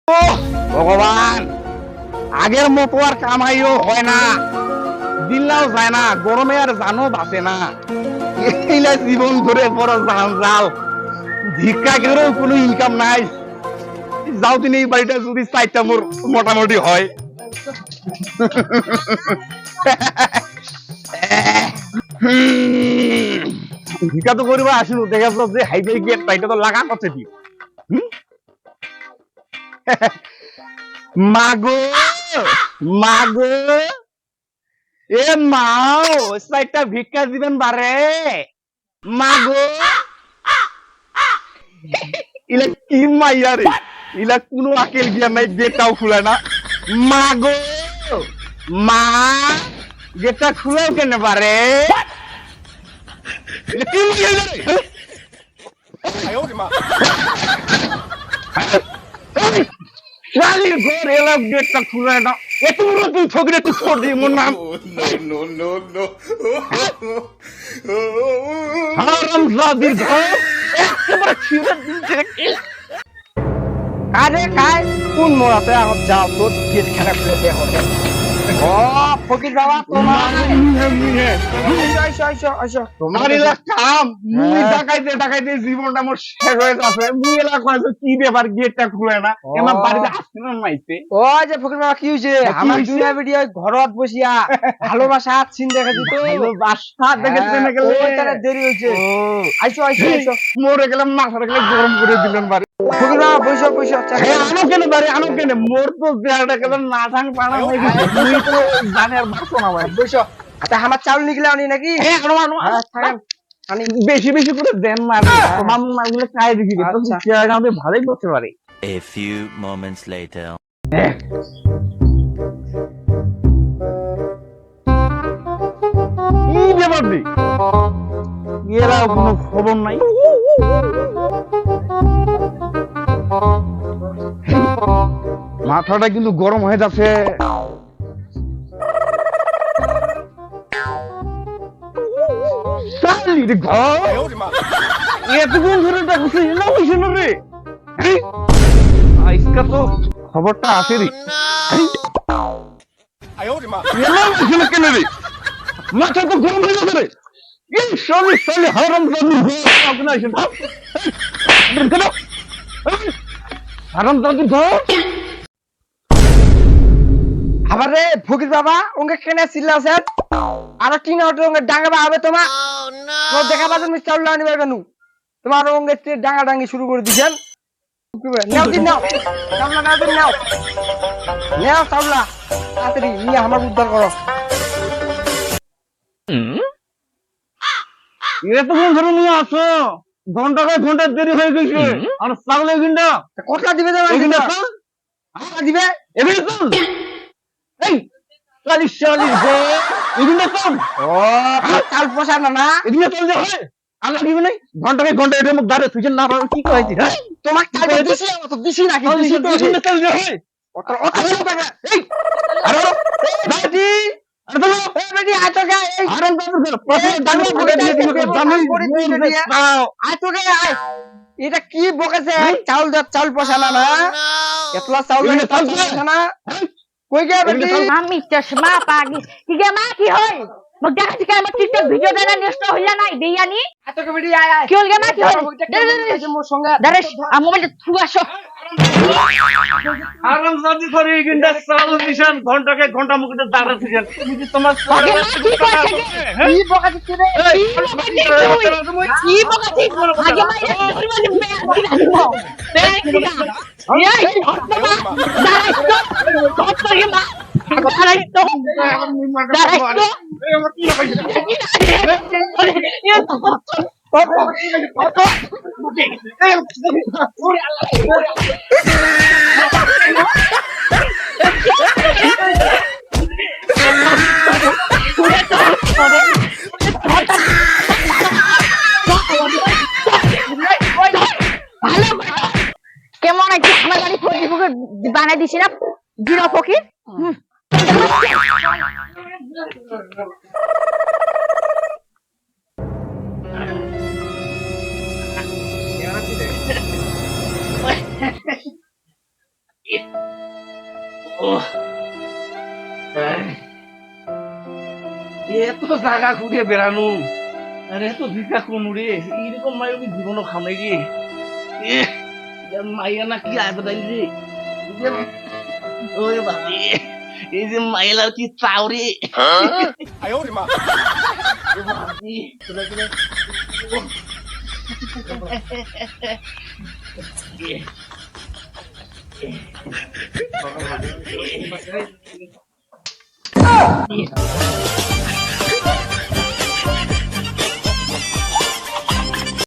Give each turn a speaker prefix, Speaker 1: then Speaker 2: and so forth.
Speaker 1: ভগবান, আগের মতো আর কামাইও হয় না, দিল্লাও যায় না, গরমে আর জানো বাঁচে না, এইলা জীবন ধরে বড় জাল। ভিক্ষা করেও কোনো ইনকাম নাই। যাও তিনি এই বাড়িটা যদি 4টা মোটামুটি হয়। ভিক্ষা তো করিবা আসিল, দেখা যাচ্ছে যে হাইফাই গেট পাইটা তো লাগা করছে কি মাগো মাগো, এ মাও 4টা ভিক্ষা দিবেন বারে মাগো। ইলা কি মাইয়া রে, ইলা কোনো আকেল জ্ঞান নাই, গেটটাও খুলে না। মাগো মা, গেটটা খুলেও কেন পারে? কি মাইয়া রে? শালির ঘর এলাম, গেটটা খুলে না। এত বড় তুই ঠকরে তুই ছোট দিয়ে মোর নাম হারামজাদির ঘর একেবারে ছিঁড়ে দিচ্ছে। আরে কাই কোন মোড়াতে আগত যাও, তোর গেট খারাপ করে দে হবে। ও ফকির বাবা, তোমার তোমার এলাকাম মুই ডাকাইতে ডাকাইতে জীবনটা মোর শেষ হয়ে যাচ্ছে। মুই এলাকা কি ব্যাপার, গেটটা খুলে না, আমার বাড়িতে আসছে না মাইতে।
Speaker 2: ও যে ফকির বাবা কি হইছে? আমার দুইটা ভিডিও ঘরত বসিয়া ভালোবাসা সিন দেখা দিত,
Speaker 1: ভালোবাসা দেখেছে না গেলে
Speaker 2: ওই তারে দেরি হইছে। আইসো আইসো আইসো,
Speaker 1: মরে গেলাম, মাথাটা গেলে গরম করে দিলেন বাড়ি।
Speaker 2: ফকির বাবা বইসো বইসো।
Speaker 1: আনো কেন বাড়ি, আনো কেন? মোর তো দেহটা কেমন না ঠাং পানা হয়ে গেছে, তুই তো জানে আর বাসো না ভাই।
Speaker 2: বইসো। আচ্ছা আমার চাউল নিগলে আনি নাকি?
Speaker 1: হ্যাঁ আনো আনো
Speaker 2: থাকেন আনি।
Speaker 1: বেশি বেশি করে দেন না, তোমার মাগুলো খাই দেখি তো চেহারা আমাদের ভালোই করতে পারে।
Speaker 3: A few moments later.
Speaker 1: কি ব্যাপার নেই, এরা কোনো খবর নাই। মাথাটা কিন্তু গরম হয়ে যাচ্ছে। এতক্ষণ ধরে ডাকছে, এলাম হয়েছে না রে। আজকা তো খবরটা আসে রে, এলাম হয়েছে না কেন রে? মাথা তো গরম হয়ে যাচ্ছে রে।
Speaker 2: আবার রে ফকির বাবা ওকে কেনে চিল্লাছেন? আর টিনা ওটা ওকে ডাঙ্গা হবে তোমার। ও দেখা পাচ্ছেন মিস চাউল আনি পারবেন, তোমার ওকে ডাঙ্গা ডাঙ্গি শুরু করে দিছেন। নাও দিন নাও, চাউলা নাও দিন নাও, নাও চাউলা তাড়াতাড়ি নিয়ে আমার উদ্ধার করো।
Speaker 1: এতক্ষণ ধরে নিয়ে আসো, ঘন্টা দেরি হয়ে গেছে। আর চাউল এখানটা
Speaker 2: কতটা দিবে জানো?
Speaker 1: এখানটা
Speaker 2: দিবে
Speaker 1: এখানে চল। এই 40 এখানটা চল।
Speaker 2: ও চাল পোষা না না,
Speaker 1: এখানে চল যে হয় আল্লাহ দিবে নাই। ঘন্টা এটার মধ্যে দাঁড়িয়ে তুই না কি কইছি? হ্যাঁ
Speaker 2: তোমার চাল দিছি, আমার তো দিছি নাকি? দিছি তো
Speaker 1: এখানে চল যে হয়।
Speaker 2: অত অত টাকা।
Speaker 1: এই আরে দাদি, আরে তো
Speaker 2: এই বেটি আয় তো গে, এই
Speaker 1: আরে দাদু প্রথমে দাদু করে দিয়ে দিবে, জানি নাও।
Speaker 2: আয় তো গে আয়। এটা কি বকেছে? চাউল দাও, চাউল পোষা না না, এতলা চাউল লাগে চাউল পোষা না। কই গে বেটি?
Speaker 4: আমি চশমা পাগি ঠিক মা কি হয় মোক দেখা ঠিক আমার টিকটক ভিডিও দানা নষ্ট হইলা নাই দেয়ানি
Speaker 2: আয় তো গে বেটি আয় আয়।
Speaker 4: কি হল গে মা কি হল
Speaker 2: মোর সঙ্গে
Speaker 4: দারেশ মোবাইলটা থু আসো
Speaker 1: আরাম জাতি করে কিন্তু চাল মিশন ঘন্টা মুখে দাঁড়াচ্ছেন। তুমি কি তোমার
Speaker 4: আগে মা কি কইছে কি বকা দিছ রে কি বকা দিছ আগে মা ধরি মানে এই হটমা দারেশ তো হটমা মা দারেশ তো কেমন আছে আমার বাড়ি ফকির বানাই দিছি না জিরো ফকির।
Speaker 1: এত জায়গা ঘুরে বেড়ানো আরে এত ভিক্ষা কোনো রে এইরকম মাই আমি জীবনও খামাই রে মাইয়া না কি আবেদাই রে ওরে বাবা এই যে মাইলার কি চাও রে Yeah.